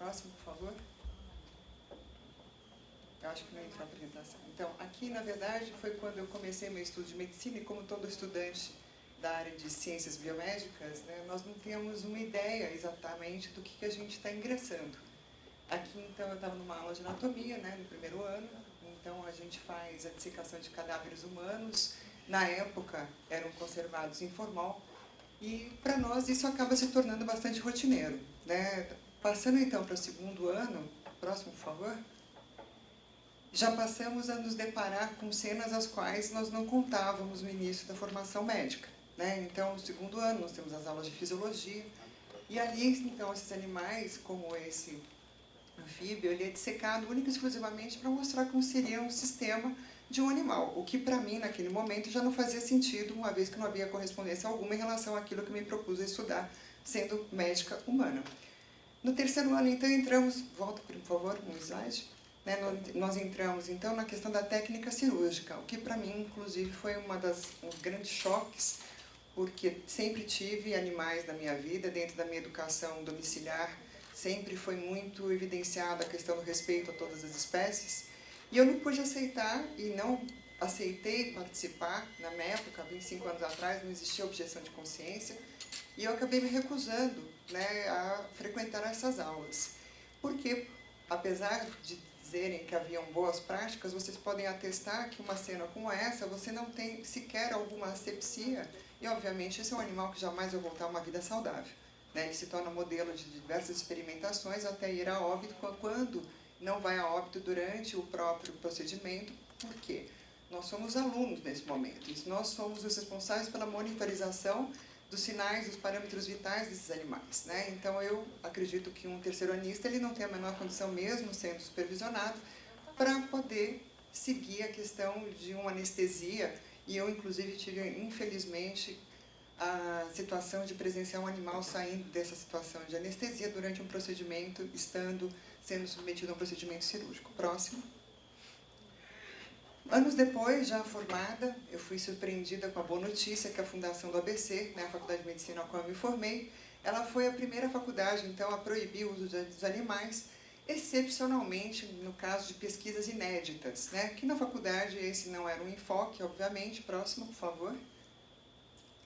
Próximo, por favor. Eu acho que não entrou a apresentação. Então, aqui, na verdade, foi quando eu comecei meu estudo de medicina, e como todo estudante da área de ciências biomédicas, né, nós não temos uma ideia exatamente do que a gente está ingressando. Aqui, então, eu estava numa aula de anatomia, né, no primeiro ano, então a gente faz a dissecação de cadáveres humanos. Na época, eram conservados em formol, e para nós isso acaba se tornando bastante rotineiro, né? Passando, então, para o segundo ano, próximo, por favor, já passamos a nos deparar com cenas às quais nós não contávamos no início da formação médica, né? Então, no segundo ano, nós temos as aulas de fisiologia, e ali, então, esses animais, como esse anfíbio, ele é dissecado única e exclusivamente para mostrar como seria um sistema de um animal, o que para mim, naquele momento, já não fazia sentido, uma vez que não havia correspondência alguma em relação àquilo que me propus a estudar, sendo médica humana. No terceiro ano, então, entramos, volta, por favor, um slide, né? Nós entramos, então, na questão da técnica cirúrgica, o que para mim, inclusive, foi um dos grandes choques, porque sempre tive animais na minha vida, dentro da minha educação domiciliar, sempre foi muito evidenciada a questão do respeito a todas as espécies, e eu não pude aceitar, e não aceitei participar, na minha época, 25 anos atrás, não existia objeção de consciência, e eu acabei me recusando, né, a frequentar essas aulas. Porque, apesar de dizerem que haviam boas práticas, vocês podem atestar que uma cena como essa, você não tem sequer alguma asepsia, e obviamente esse é um animal que jamais vai voltar a uma vida saudável, né? Ele se torna modelo de diversas experimentações até ir a óbito, quando não vai a óbito durante o próprio procedimento. Por quê? Nós somos alunos nesse momento, e nós somos os responsáveis pela monitorização dos sinais, dos parâmetros vitais desses animais, né? Então, eu acredito que um terceiranista ele não tem a menor condição, mesmo sendo supervisionado, para poder seguir a questão de uma anestesia. E eu, inclusive, tive, infelizmente, a situação de presenciar um animal saindo dessa situação de anestesia durante um procedimento, sendo submetido a um procedimento cirúrgico. Próximo. Anos depois, já formada, eu fui surpreendida com a boa notícia que a Fundação do ABC, né, a Faculdade de Medicina a qual eu me formei, ela foi a primeira faculdade, então, a proibir o uso dos animais, excepcionalmente no caso de pesquisas inéditas, né, que na faculdade esse não era um enfoque, obviamente. Próximo, por favor.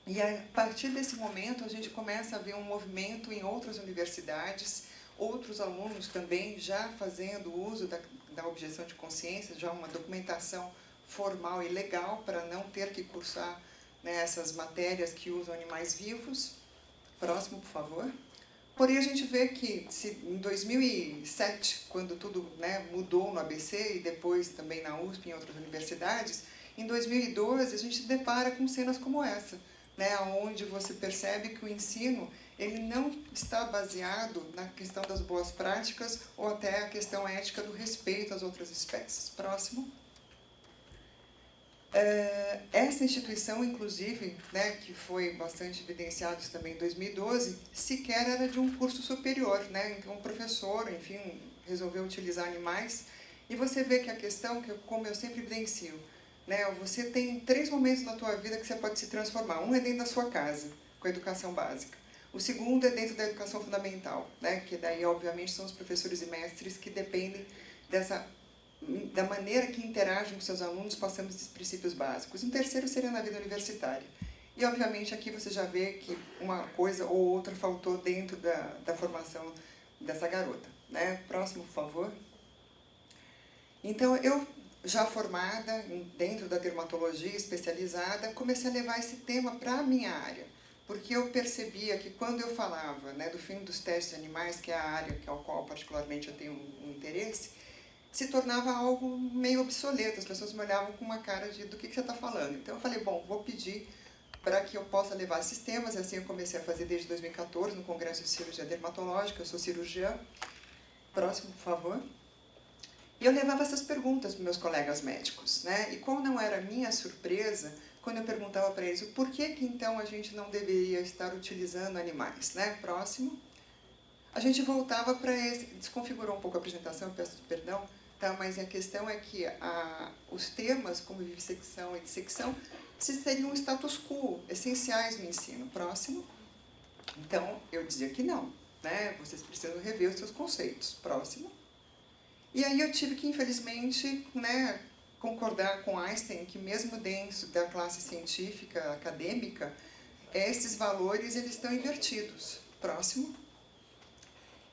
E a partir desse momento a gente começa a ver um movimento em outras universidades, outros alunos também já fazendo uso da objeção de consciência, já uma documentação formal e legal para não ter que cursar, né, essas matérias que usam animais vivos. Próximo, por favor. Porém, a gente vê que em 2007, quando tudo, né, mudou no ABC e depois também na USP e em outras universidades, em 2012 a gente se depara com cenas como essa, né, onde você percebe que o ensino ele não está baseado na questão das boas práticas ou até a questão ética do respeito às outras espécies. Próximo. Essa instituição, inclusive, né, que foi bastante evidenciado isso também em 2012, sequer era de um curso superior, né? Então, um professor, enfim, resolveu utilizar animais, e você vê que a questão, que como eu sempre evidencio, né, você tem 3 momentos na tua vida que você pode se transformar. Um é dentro da sua casa, com a educação básica. O segundo é dentro da educação fundamental, né, que daí, obviamente, são os professores e mestres que dependem da maneira que interagem com seus alunos, passando esses princípios básicos. Um terceiro seria na vida universitária. E, obviamente, aqui você já vê que uma coisa ou outra faltou dentro da formação dessa garota, né? Próximo, por favor. Então, eu, já formada dentro da dermatologia especializada, comecei a levar esse tema para a minha área, porque eu percebia que quando eu falava, né, do fim dos testes animais, que é a área ao qual particularmente eu tenho um interesse, se tornava algo meio obsoleto, as pessoas me olhavam com uma cara de do que você está falando. Então eu falei, bom, vou pedir para que eu possa levar esses temas, e assim eu comecei a fazer desde 2014, no Congresso de Cirurgia Dermatológica, eu sou cirurgiã. Próximo, por favor. E eu levava essas perguntas para meus colegas médicos, né? E qual não era a minha surpresa quando eu perguntava para eles o porquê que então a gente não deveria estar utilizando animais, né? Próximo. A gente voltava para esse, desconfigurou um pouco a apresentação, eu peço perdão, tá? Mas a questão é que os temas como vivissecção e dissecção seriam status quo, essenciais no ensino. Próximo. Então, eu dizia que não. né? Vocês precisam rever os seus conceitos. Próximo. E aí eu tive que, infelizmente, né, concordar com Einstein que mesmo dentro da classe científica, acadêmica, esses valores eles estão invertidos. Próximo.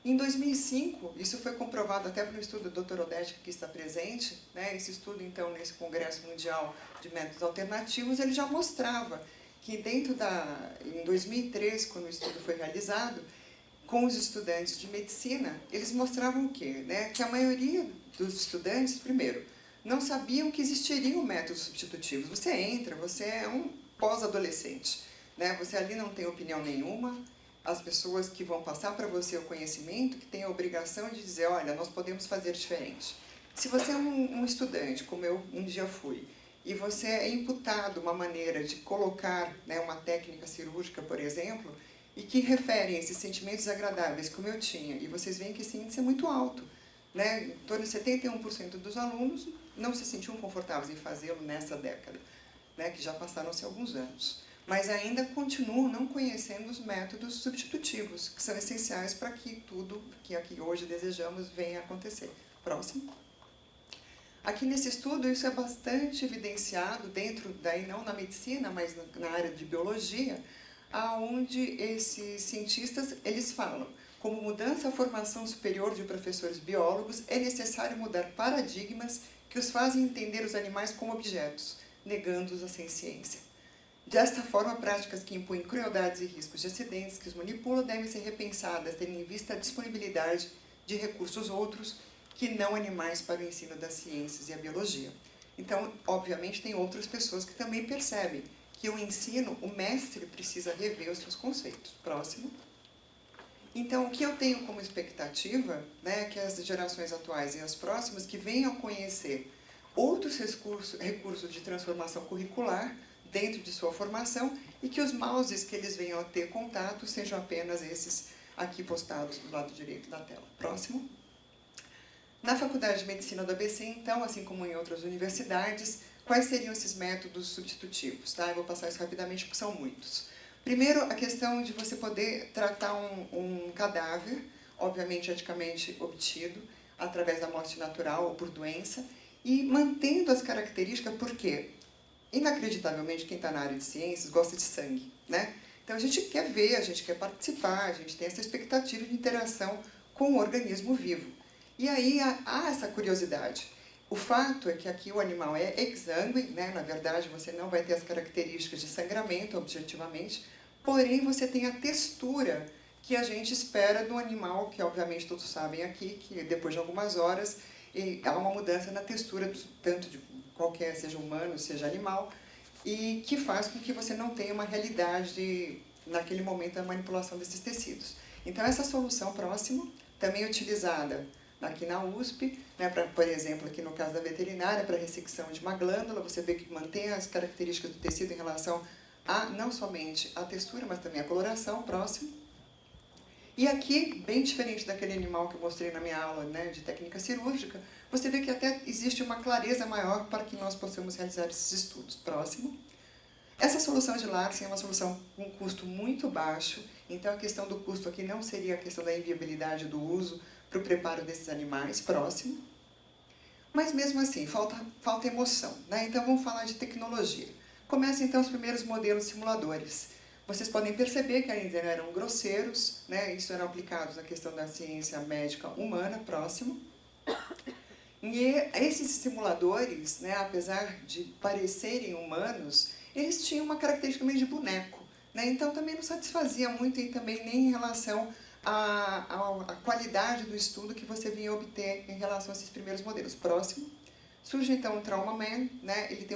Em 2005, isso foi comprovado até pelo estudo do Dr. Odete, que está presente, né? Esse estudo, então, nesse Congresso Mundial de Métodos Alternativos, ele já mostrava que em 2003, quando o estudo foi realizado, com os estudantes de medicina, eles mostravam o quê? Né? Que a maioria dos estudantes, primeiro, não sabiam que existiriam métodos substitutivos. Você entra, você é um pós-adolescente, né? Você ali não tem opinião nenhuma. As pessoas que vão passar para você o conhecimento, que têm a obrigação de dizer, olha, nós podemos fazer diferente. Se você é um estudante, como eu um dia fui, e você é imputado uma maneira de colocar, né, uma técnica cirúrgica, por exemplo, e que referem esses sentimentos agradáveis, como eu tinha, e vocês veem que esse índice é muito alto, né? Em torno de 71% dos alunos não se sentiam confortáveis em fazê-lo nessa década, né, que já passaram-se alguns anos. Mas ainda continuam não conhecendo os métodos substitutivos, que são essenciais para que tudo que aqui hoje desejamos venha a acontecer. Próximo. Aqui nesse estudo, isso é bastante evidenciado dentro, daí não na medicina, mas na área de biologia, aonde esses cientistas, eles falam, como mudança à formação superior de professores biólogos, é necessário mudar paradigmas que os fazem entender os animais como objetos, negando-os à ciência. Desta forma, práticas que impõem crueldades e riscos de acidentes que os manipulam devem ser repensadas, tendo em vista a disponibilidade de recursos outros que não animais para o ensino das ciências e a biologia. Então, obviamente, tem outras pessoas que também percebem que o ensino, o mestre precisa rever os seus conceitos. Próximo. Então, o que eu tenho como expectativa, né, que as gerações atuais e as próximas que venham a conhecer outros recursos de transformação curricular dentro de sua formação e que os mouses que eles venham a ter contato sejam apenas esses aqui postados do lado direito da tela. Próximo. Na Faculdade de Medicina do ABC, então, assim como em outras universidades, quais seriam esses métodos substitutivos? Tá? Eu vou passar isso rapidamente porque são muitos. Primeiro, a questão de você poder tratar um cadáver, obviamente eticamente obtido, através da morte natural ou por doença, e mantendo as características, porque, inacreditavelmente, quem está na área de ciências gosta de sangue, né? Então, a gente quer ver, a gente quer participar, a gente tem essa expectativa de interação com o organismo vivo. E aí há essa curiosidade. O fato é que aqui o animal é exangue, né? Na verdade, você não vai ter as características de sangramento, objetivamente, porém você tem a textura que a gente espera do animal, que obviamente todos sabem aqui, que depois de algumas horas há uma mudança na textura, tanto de qualquer, seja humano, seja animal, e que faz com que você não tenha uma realidade, naquele momento, da manipulação desses tecidos. Então, essa solução próxima, também utilizada aqui na USP, né, por exemplo, aqui no caso da veterinária, para ressecção de uma glândula, você vê que mantém as características do tecido em relação a, não somente a textura, mas também a coloração, próximo. E aqui, bem diferente daquele animal que eu mostrei na minha aula, né, de técnica cirúrgica, você vê que até existe uma clareza maior para que nós possamos realizar esses estudos. Próximo. Essa solução de Larsen é uma solução com um custo muito baixo, então a questão do custo aqui não seria a questão da inviabilidade do uso para o preparo desses animais. Próximo. Mas mesmo assim, falta emoção, né? Então vamos falar de tecnologia. Começam então os primeiros modelos simuladores. Vocês podem perceber que ainda eram grosseiros, né? Isso era aplicado na questão da ciência médica humana. Próximo. E esses simuladores, né, apesar de parecerem humanos, eles tinham uma característica meio de boneco, né? Então também não satisfazia muito e também nem em relação à qualidade do estudo que você vinha obter em relação a esses primeiros modelos. Próximo. Surge então o Trauma Man, né? Ele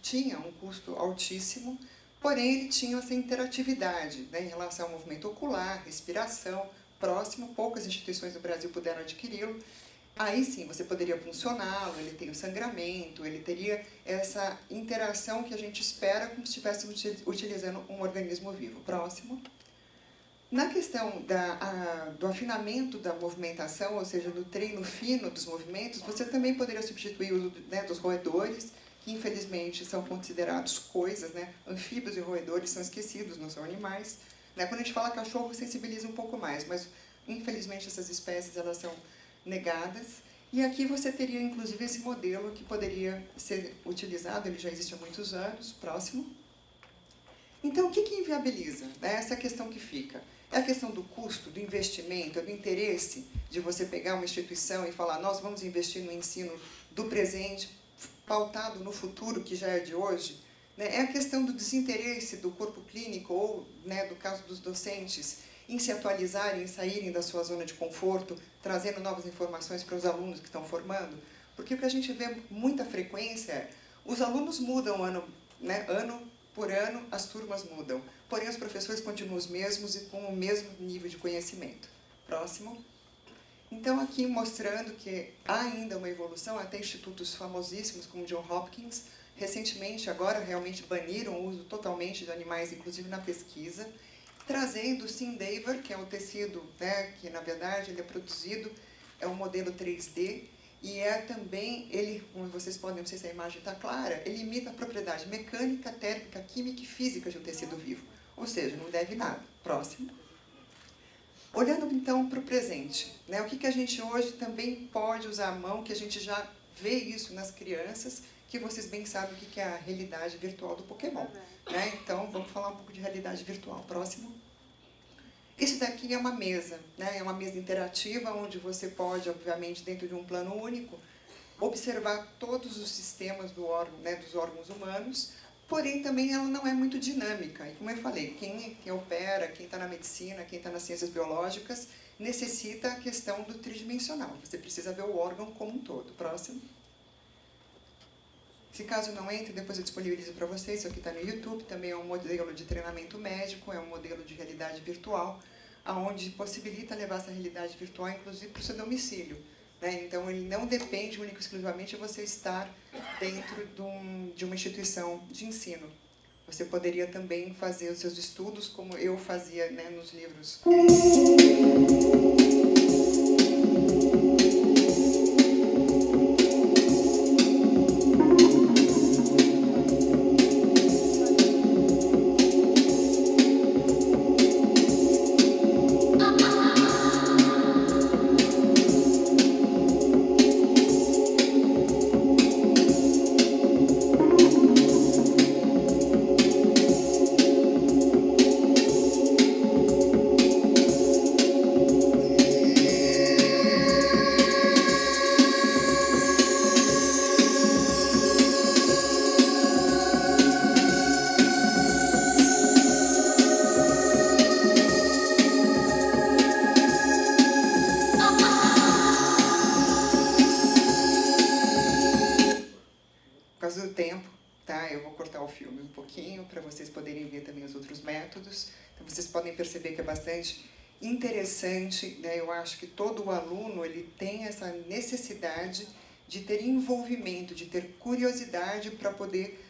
tinha um custo altíssimo, porém ele tinha essa interatividade, né, em relação ao movimento ocular, respiração. Próximo, poucas instituições do Brasil puderam adquiri-lo. Aí sim, você poderia funcioná-lo, ele tem o sangramento, ele teria essa interação que a gente espera como se estivéssemos utilizando um organismo vivo. Próximo. Na questão do afinamento da movimentação, ou seja, do treino fino dos movimentos, você também poderia substituir o uso, né, dos roedores, que infelizmente são considerados coisas, né? Anfíbios e roedores são esquecidos, não são animais. Né? Quando a gente fala cachorro, sensibiliza um pouco mais, mas Infelizmente, essas espécies elas são negadas. E aqui você teria, inclusive, esse modelo que poderia ser utilizado, ele já existe há muitos anos, próximo. Então, o que inviabiliza? Essa é a questão que fica. É a questão do custo, do investimento, do interesse de você pegar uma instituição e falar nós vamos investir no ensino do presente, pautado no futuro, que já é de hoje. É a questão do desinteresse do corpo clínico ou, do caso dos docentes, em se atualizarem, em saírem da sua zona de conforto, trazendo novas informações para os alunos que estão formando. Porque o que a gente vê com muita frequência é os alunos mudam ano por ano, as turmas mudam. Porém, os professores continuam os mesmos e com o mesmo nível de conhecimento. Próximo. Então, aqui mostrando que há ainda uma evolução, até institutos famosíssimos como John Hopkins, recentemente, agora, realmente baniram o uso totalmente de animais, inclusive na pesquisa, trazendo o Syndaver, que é um tecido, que na verdade ele é produzido, é um modelo 3D, e é também, ele, como vocês podem, não sei se a imagem está clara, ele imita a propriedade mecânica, térmica, química e física de um tecido vivo. Ou seja, não deve nada. Próximo. Olhando então para o presente, o que a gente hoje também pode usar a mão, que a gente já vê isso nas crianças, que vocês bem sabem o que é a realidade virtual do Pokémon. Então, vamos falar um pouco de realidade virtual. Próximo. Isso daqui é uma mesa, é uma mesa interativa, onde você pode, obviamente, dentro de um plano único, observar todos os sistemas do órgão, dos órgãos humanos, porém também ela não é muito dinâmica. E como eu falei, quem opera, quem está na medicina, quem está nas ciências biológicas, necessita a questão do tridimensional. Você precisa ver o órgão como um todo. Próximo. Se caso não entre, depois eu disponibilizo para vocês, isso aqui está no YouTube, também é um modelo de treinamento médico, é um modelo de realidade virtual, onde possibilita levar essa realidade virtual, inclusive, para o seu domicílio. Então, ele não depende único e exclusivamente de você estar dentro de uma instituição de ensino. Você poderia também fazer os seus estudos, como eu fazia nos livros. Por causa do tempo, eu vou cortar o filme um pouquinho para vocês poderem ver também os outros métodos. Então, vocês podem perceber que é bastante interessante. Eu acho que todo aluno ele tem essa necessidade de ter envolvimento, de ter curiosidade para poder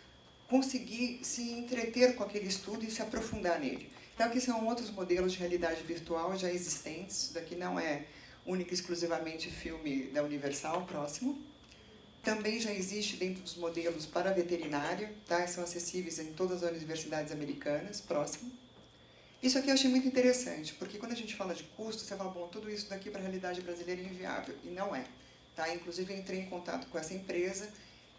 conseguir se entreter com aquele estudo e se aprofundar nele. Então, aqui são outros modelos de realidade virtual já existentes. Isso daqui não é único e exclusivamente filme da Universal. Próximo. Também já existe dentro dos modelos para a veterinária, são acessíveis em todas as universidades americanas. Próximo. Isso aqui eu achei muito interessante, porque quando a gente fala de custo, você fala, bom, tudo isso daqui para a realidade brasileira é inviável, e não é. Inclusive, eu entrei em contato com essa empresa,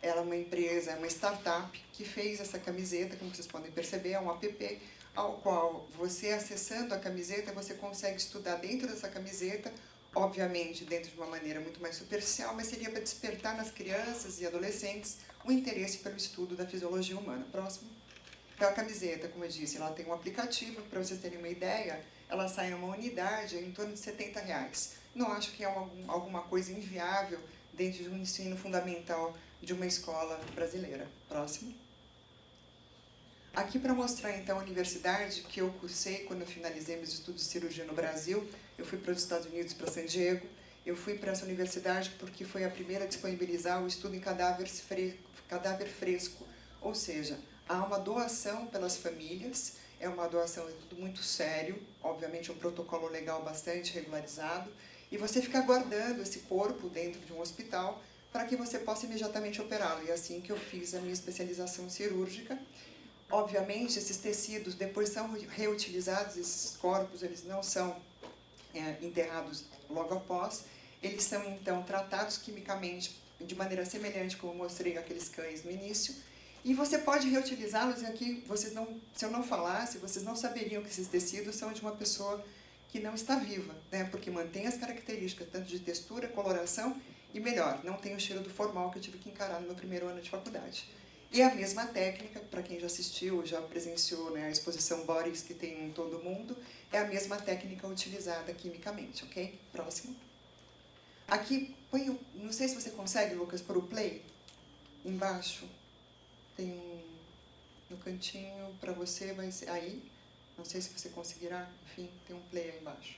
ela é uma startup que fez essa camiseta, como vocês podem perceber, é um app, ao qual você, acessando a camiseta, você consegue estudar dentro dessa camiseta, obviamente dentro de uma maneira muito mais superficial, mas seria para despertar nas crianças e adolescentes o interesse pelo estudo da fisiologia humana. Próximo. Então, a camiseta, como eu disse, ela tem um aplicativo, para vocês terem uma ideia, ela sai em uma unidade em torno de R$70. Não acho que é alguma coisa inviável dentro de um ensino fundamental de uma escola brasileira. Próximo. Aqui para mostrar, então, a universidade que eu cursei quando eu finalizei meus estudos de cirurgia no Brasil. Eu fui para os Estados Unidos, para San Diego. Eu fui para essa universidade porque foi a primeira a disponibilizar o estudo em cadáver fresco. Ou seja, há uma doação pelas famílias, é uma doação, é tudo muito sério, obviamente um protocolo legal bastante regularizado, e você fica guardando esse corpo dentro de um hospital para que você possa imediatamente operá-lo. E é assim que eu fiz a minha especialização cirúrgica. Obviamente, esses tecidos depois são reutilizados, esses corpos, eles não são enterrados logo após, eles são então tratados quimicamente de maneira semelhante, como eu mostrei aqueles cães no início, e você pode reutilizá-los, e aqui se eu não falasse, vocês não saberiam que esses tecidos são de uma pessoa que não está viva, né? Porque mantém as características tanto de textura, coloração e, melhor, não tem o cheiro do formal que eu tive que encarar no meu primeiro ano de faculdade. E a mesma técnica, para quem já assistiu, já presenciou, né, a exposição Bodies que tem em todo o mundo, é a mesma técnica utilizada quimicamente, ok? Próximo. Aqui, não sei se você consegue, Lucas, pôr o play embaixo. Tem no cantinho para você, vai ser aí. Não sei se você conseguirá, enfim, tem um play aí embaixo.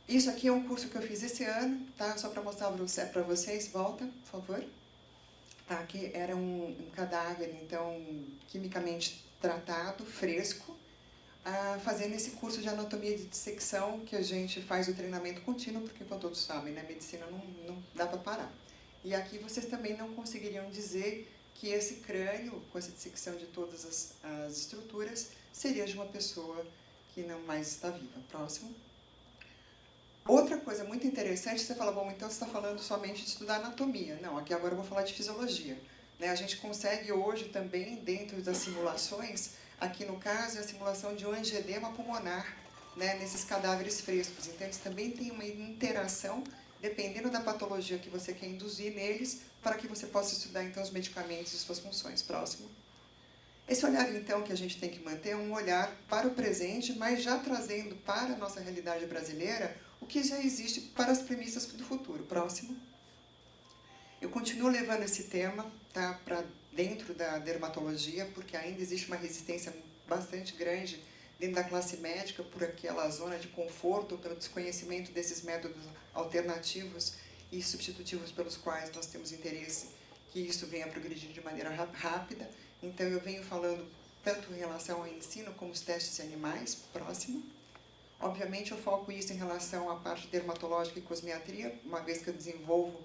Isso aqui é um curso que eu fiz esse ano, tá? Só para mostrar para vocês, volta, por favor. Tá, aqui era um cadáver, então, quimicamente tratado, fresco, fazendo esse curso de anatomia de dissecção, que a gente faz o treinamento contínuo, porque, como todos sabem, né, medicina não dá para parar. E aqui vocês também não conseguiriam dizer que esse crânio, com essa dissecção de todas as estruturas, seria de uma pessoa que não mais está viva. Próximo. Outra coisa muito interessante, você fala, bom, então você está falando somente de estudar anatomia. Não, aqui agora eu vou falar de fisiologia. Né? A gente consegue hoje também, dentro das simulações, aqui no caso é a simulação de um angedema pulmonar, né, nesses cadáveres frescos. Então eles também têm uma interação, dependendo da patologia que você quer induzir neles, para que você possa estudar então os medicamentos e suas funções. Próximo. Esse olhar, então, que a gente tem que manter é um olhar para o presente, mas já trazendo para a nossa realidade brasileira o que já existe para as premissas do futuro. Próximo. Eu continuo levando esse tema, tá, para dentro da dermatologia, porque ainda existe uma resistência bastante grande dentro da classe médica por aquela zona de conforto, pelo desconhecimento desses métodos alternativos e substitutivos pelos quais nós temos interesse que isso venha a progredir de maneira rápida. Então, eu venho falando tanto em relação ao ensino como os testes em animais. Próximo. Obviamente, eu foco isso em relação à parte dermatológica e cosmetria, uma vez que eu desenvolvo,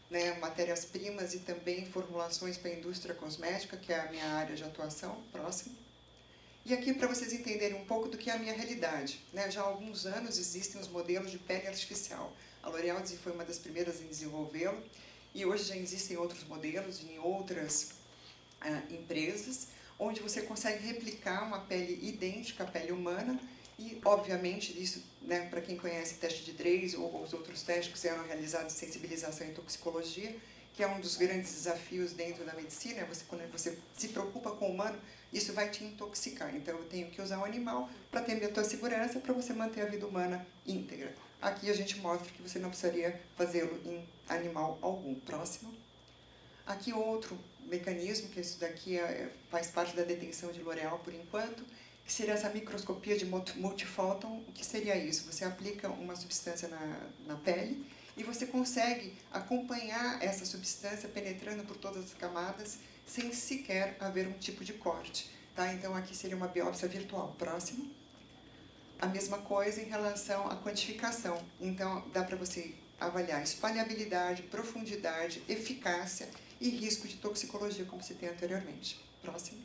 né, matérias-primas e também formulações para a indústria cosmética, que é a minha área de atuação. Próximo. E aqui, para vocês entenderem um pouco do que é a minha realidade. Né? Já há alguns anos existem os modelos de pele artificial. A L'Oréal foi uma das primeiras em desenvolvê-lo, e hoje já existem outros modelos em outras empresas, onde você consegue replicar uma pele idêntica à pele humana, e, obviamente, isso, né, para quem conhece teste de Drake ou os outros testes que eram realizados de sensibilização e toxicologia, que é um dos grandes desafios dentro da medicina, quando você se preocupa com o humano, isso vai te intoxicar. Então, eu tenho que usar um animal para ter a tua segurança, para você manter a vida humana íntegra. Aqui a gente mostra que você não precisaria fazê-lo em animal algum. Próximo. Aqui outro mecanismo, que isso daqui faz parte da detenção de L'Oréal por enquanto, que seria essa microscopia de multifóton. O que seria isso? Você aplica uma substância na pele e você consegue acompanhar essa substância penetrando por todas as camadas sem sequer haver um tipo de corte. Tá? Então, aqui seria uma biópsia virtual. Próximo. A mesma coisa em relação à quantificação. Então, dá para você avaliar espalhabilidade, profundidade, eficácia e risco de toxicologia, como citei anteriormente. Próximo.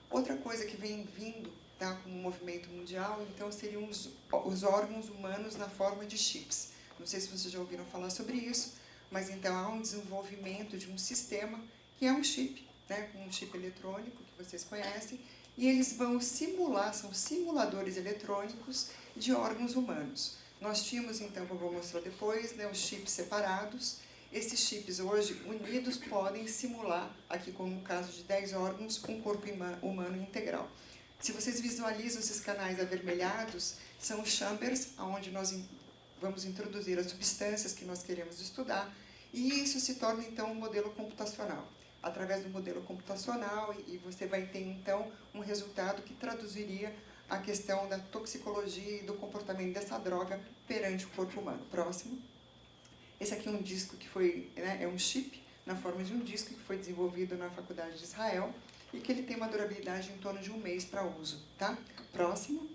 Outra coisa que vem vindo, tá, como um movimento mundial, então, seriam os órgãos humanos na forma de chips. Não sei se vocês já ouviram falar sobre isso, mas então há um desenvolvimento de um sistema que é um chip, né, um chip eletrônico que vocês conhecem, e eles vão simular, são simuladores eletrônicos de órgãos humanos. Nós tínhamos, então, como eu vou mostrar depois, né, os chips separados. Esses chips hoje unidos podem simular, aqui como no caso de 10 órgãos, um corpo humano integral. Se vocês visualizam esses canais avermelhados, são os chambers, onde nós vamos introduzir as substâncias que nós queremos estudar, e isso se torna, então, um modelo computacional. Através do modelo computacional, e você vai ter, então, um resultado que traduziria a questão da toxicologia e do comportamento dessa droga perante o corpo humano. Próximo. Esse aqui é um disco que foi, né, é um chip na forma de um disco que foi desenvolvido na Faculdade de Israel e que ele tem uma durabilidade em torno de 1 mês para uso. Tá? Próximo.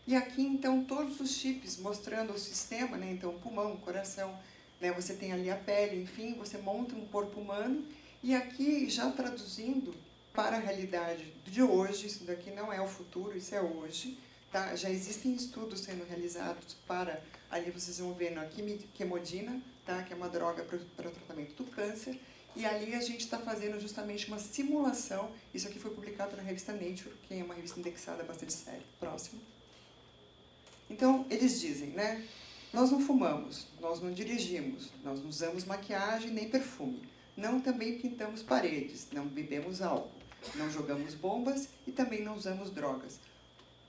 E aqui, então, todos os chips mostrando o sistema, né, então, pulmão, coração, né, você tem ali a pele, enfim, você monta um corpo humano. E aqui, já traduzindo para a realidade de hoje, isso daqui não é o futuro, isso é hoje, tá? Já existem estudos sendo realizados para, ali vocês vão ver na quimodina, tá? Que é uma droga para o tratamento do câncer, e ali a gente está fazendo justamente uma simulação, isso aqui foi publicado na revista Nature, que é uma revista indexada bastante séria. Próximo. Então, eles dizem, né? Nós não fumamos, nós não dirigimos, nós não usamos maquiagem nem perfume, não também pintamos paredes, não bebemos álcool, não jogamos bombas e também não usamos drogas.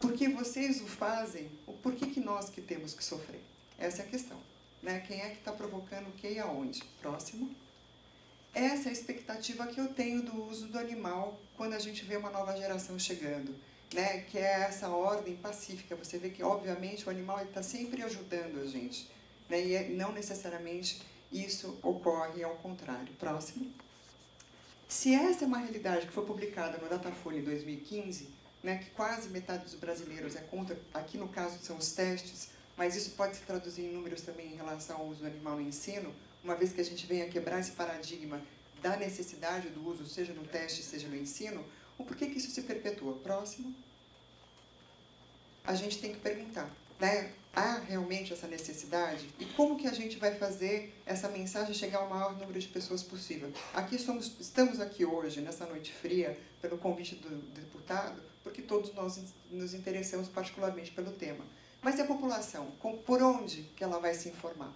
Porque vocês o fazem, por que nós que temos que sofrer? Essa é a questão. Né? Quem é que está provocando o que e aonde? Próximo. Essa é a expectativa que eu tenho do uso do animal quando a gente vê uma nova geração chegando, né? Que é essa ordem pacífica. Você vê que, obviamente, o animal está sempre ajudando a gente, né? E não necessariamente isso ocorre ao contrário. Próximo. Se essa é uma realidade que foi publicada no Datafolha em 2015, né, que quase metade dos brasileiros é contra, aqui no caso são os testes, mas isso pode se traduzir em números também em relação ao uso do animal no ensino, uma vez que a gente venha quebrar esse paradigma da necessidade do uso, seja no teste, seja no ensino, o porquê que isso se perpetua? Próximo. A gente tem que perguntar, né? Há realmente essa necessidade? E como que a gente vai fazer essa mensagem chegar ao maior número de pessoas possível? Estamos aqui hoje, nessa noite fria, pelo convite do deputado, porque todos nós nos interessamos particularmente pelo tema. Mas e a população? Por onde que ela vai se informar?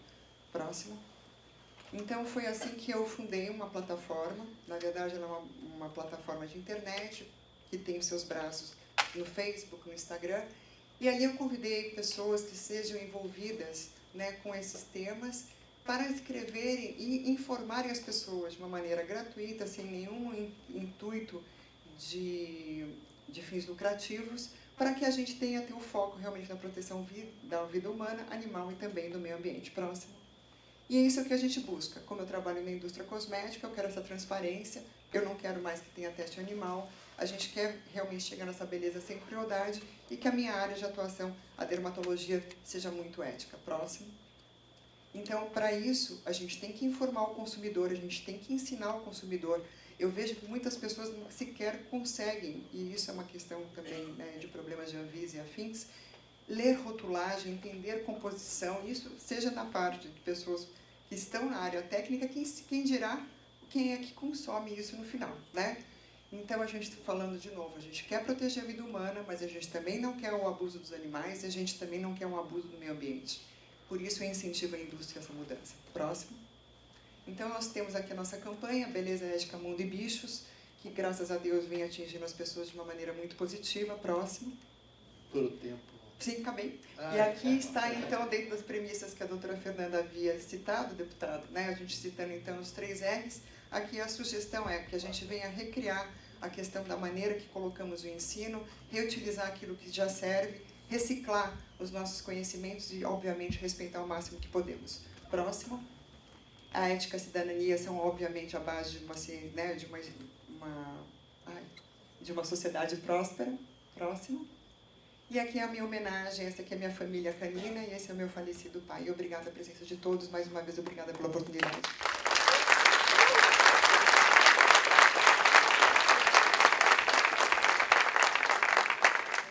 Próximo. Então, foi assim que eu fundei uma plataforma. Na verdade, ela é uma plataforma de internet, que tem os seus braços no Facebook, no Instagram. E ali eu convidei pessoas que sejam envolvidas, né, com esses temas, para escreverem e informarem as pessoas de uma maneira gratuita, sem nenhum intuito de fins lucrativos, para que a gente tenha o foco realmente na proteção da vida humana, animal e também do meio ambiente. Próximo. E é isso que a gente busca. Como eu trabalho na indústria cosmética, eu quero essa transparência, eu não quero mais que tenha teste animal, a gente quer realmente chegar nessa beleza sem crueldade e que a minha área de atuação, a dermatologia, seja muito ética. Próximo. Então, para isso, a gente tem que informar o consumidor, a gente tem que ensinar o consumidor. Eu vejo que muitas pessoas sequer conseguem, e isso é uma questão também, né, de problemas de Anvisa e afins, ler rotulagem, entender composição, isso seja na parte de pessoas que estão na área técnica, quem dirá quem é que consome isso no final, né? Então, a gente está falando de novo, a gente quer proteger a vida humana, mas a gente também não quer o abuso dos animais e a gente também não quer um abuso do meio ambiente. Por isso, eu incentivo a indústria a essa mudança. Próximo. Então, nós temos aqui a nossa campanha, Beleza, Ética, Mundo e Bichos, que, graças a Deus, vem atingindo as pessoas de uma maneira muito positiva. Próximo. Por o tempo. Sim, acabei. E aqui está, então, dentro das premissas que a doutora Fernanda havia citado, deputado, né? A gente citando, então, os 3 R's, aqui a sugestão é que a gente venha recriar a questão da maneira que colocamos o ensino, reutilizar aquilo que já serve, reciclar os nossos conhecimentos e, obviamente, respeitar o máximo que podemos. Próximo. A ética e a cidadania são, obviamente, a base de uma, né, de uma sociedade próspera. Próximo. E aqui é a minha homenagem, essa aqui é a minha família canina e esse é o meu falecido pai. E obrigada a presença de todos, mais uma vez, obrigada pela oportunidade.